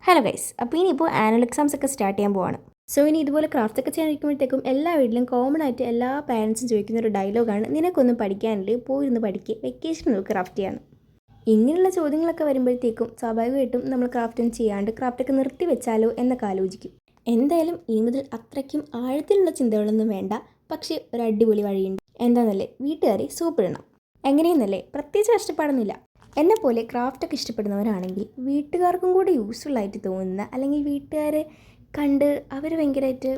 Hello guys, അപ്പോൾ ഇനിയിപ്പോൾ annual exams ഒക്കെ സ്റ്റാർട്ട് ചെയ്യാൻ പോവാണ്. സോ ഇനി ഇതുപോലെ ക്രാഫ്റ്റ് ഒക്കെ ചെയ്യാനിരിക്കുമ്പോഴത്തേക്കും എല്ലാ വീട്ടിലും കോമൺ ആയിട്ട് എല്ലാ പാരൻസും ചോദിക്കുന്ന ഒരു ഡയലോഗാണ്, നിനക്കൊന്നും പഠിക്കാനില്ലേ, പോയിരുന്ന് പഠിക്കുക, വെക്കേഷൻ നോക്ക് ക്രാഫ്റ്റ് ചെയ്യാൻ. ഇങ്ങനെയുള്ള ചോദ്യങ്ങളൊക്കെ വരുമ്പോഴത്തേക്കും സ്വാഭാവികമായിട്ടും നമ്മൾ ക്രാഫ്റ്റ് ചെയ്യാണ്ട് ക്രാഫ്റ്റൊക്കെ നിർത്തി വെച്ചാലോ എന്നൊക്കെ ആലോചിക്കും. എന്തായാലും ഇനി മുതൽ അത്രയ്ക്കും ആഴത്തിലുള്ള ചിന്തകളൊന്നും വേണ്ട. പക്ഷേ ഒരു അടിപൊളി വഴിയുണ്ട്. എന്താണെന്നല്ലേ, വീട്ടുകാരെ സൂപ്പിടണം. എങ്ങനെയെന്നല്ലേ, പ്രത്യേകിച്ച് കഷ്ടപ്പാടൊന്നുമില്ല. എന്നെപ്പോലെ ക്രാഫ്റ്റൊക്കെ ഇഷ്ടപ്പെടുന്നവരാണെങ്കിൽ വീട്ടുകാർക്കും കൂടി യൂസ്ഫുൾ ആയിട്ട് തോന്നുന്ന, അല്ലെങ്കിൽ വീട്ടുകാരെ കണ്ട് അവർ ഭയങ്കരമായിട്ട്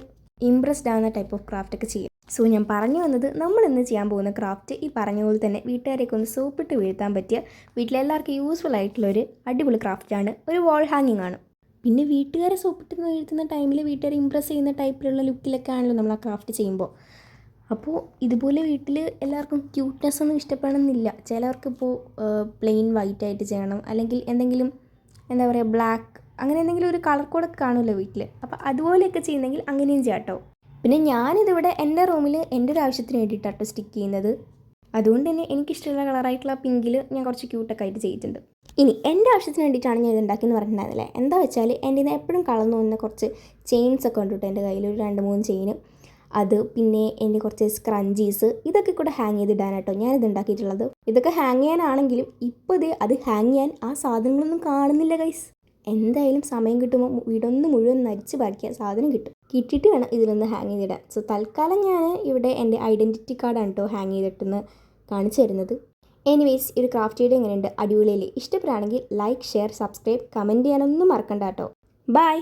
ഇമ്പ്രസ്ഡ് ആവുന്ന ടൈപ്പ് ഓഫ് ക്രാഫ്റ്റൊക്കെ ചെയ്യും. സോ ഞാൻ പറഞ്ഞു വന്നത്, നമ്മളിന്ന് ചെയ്യാൻ പോകുന്ന ക്രാഫ്റ്റ് ഈ പറഞ്ഞ പോലെ തന്നെ വീട്ടുകാരെയൊക്കെ ഒന്ന് സോപ്പിട്ട് വീഴ്ത്താൻ പറ്റിയ, വീട്ടിലെല്ലാവർക്കും യൂസ്ഫുൾ ആയിട്ടുള്ളൊരു അടിപൊളി ക്രാഫ്റ്റാണ്. ഒരു വാൾ ഹാങ്ങിങ് ആണ്. പിന്നെ വീട്ടുകാരെ സോപ്പിട്ട് വീഴ്ത്തുന്ന ടൈമിൽ വീട്ടുകാരെ ഇമ്പ്രസ് ചെയ്യുന്ന ടൈപ്പിലുള്ള ലുക്കിലൊക്കെ ആണല്ലോ നമ്മൾ ആ ക്രാഫ്റ്റ് ചെയ്യുമ്പോൾ. അപ്പോൾ ഇതുപോലെ വീട്ടിൽ എല്ലാവർക്കും ക്യൂട്ട്നെസ് ഒന്നും ഇഷ്ടപ്പെടണമെന്നില്ല. ചിലവർക്കിപ്പോൾ പ്ലെയിൻ വൈറ്റ് ആയിട്ട് ചെയ്യണം, അല്ലെങ്കിൽ എന്തെങ്കിലും എന്താ പറയുക ബ്ലാക്ക്, അങ്ങനെ എന്തെങ്കിലും ഒരു കളർ കോഡൊക്കെ കാണുമല്ലോ വീട്ടിൽ. അപ്പോൾ അതുപോലെയൊക്കെ ചെയ്യുന്നെങ്കിൽ അങ്ങനെയും ചെയ്യാം കേട്ടോ. പിന്നെ ഞാനിതിവിടെ എൻ്റെ റൂമിൽ എൻ്റെ ഒരു ആവശ്യത്തിന് വേണ്ടിയിട്ടാട്ടോ സ്റ്റിക്ക് ചെയ്യുന്നത്. അതുകൊണ്ട് തന്നെ എനിക്കിഷ്ടമുള്ള കളറായിട്ടുള്ള പിങ്കിൽ ഞാൻ കുറച്ച് ക്യൂട്ടൊക്കെ ആയിട്ട് ചെയ്തിട്ടുണ്ട്. ഇനി എൻ്റെ ആവശ്യത്തിന് വേണ്ടിയിട്ടാണ് ഞാൻ ഇത് ഉണ്ടാക്കിയെന്ന് പറഞ്ഞിട്ടുണ്ടായിരുന്നില്ലേ. എന്താ വെച്ചാൽ എൻ്റെ ഇത് എപ്പോഴും കളർന്നു പോകുന്ന കുറച്ച് ചെയിൻസൊക്കെ ഉണ്ട് കേട്ടോ എൻ്റെ കയ്യിൽ, ഒരു 2-3 ചെയിൻ. അത് പിന്നെ എൻ്റെ കുറച്ച് സ്ക്രഞ്ചീസ്, ഇതൊക്കെ കൂടെ ഹാങ് ചെയ്തിടാനാട്ടോ ഞാനിത് ഉണ്ടാക്കിയിട്ടുള്ളത്. ഇതൊക്കെ ഹാങ് ചെയ്യാനാണെങ്കിലും ഇപ്പോൾ അത് ഹാങ് ചെയ്യാൻ ആ സാധനങ്ങളൊന്നും കാണുന്നില്ല ഗൈസ്. എന്തായാലും സമയം കിട്ടുമ്പോൾ വീടൊന്ന് മുഴുവൻ നരിച്ച് ബാക്കിയ സാധനം കിട്ടിയിട്ട് വേണം ഇതിലൊന്ന് ഹാങ് ചെയ്തിടാൻ. സോ തൽക്കാലം ഞാൻ ഇവിടെ എൻ്റെ ഐഡൻറ്റിറ്റി കാർഡാണ് കേട്ടോ ഹാങ് ചെയ്തിട്ടെന്ന് കാണിച്ചു തരുന്നത്. എനിവേയ്സ്, ഒരു ക്രാഫ്റ്റ് വീഡിയോ എങ്ങനെയുണ്ട്, അടിപൊളിയല്ലേ? ഇഷ്ടപ്പെടുകയാണെങ്കിൽ ലൈക്ക്, ഷെയർ, സബ്സ്ക്രൈബ്, കമൻറ്റ് ചെയ്യാനൊന്നും മറക്കണ്ട കേട്ടോ. ബൈ.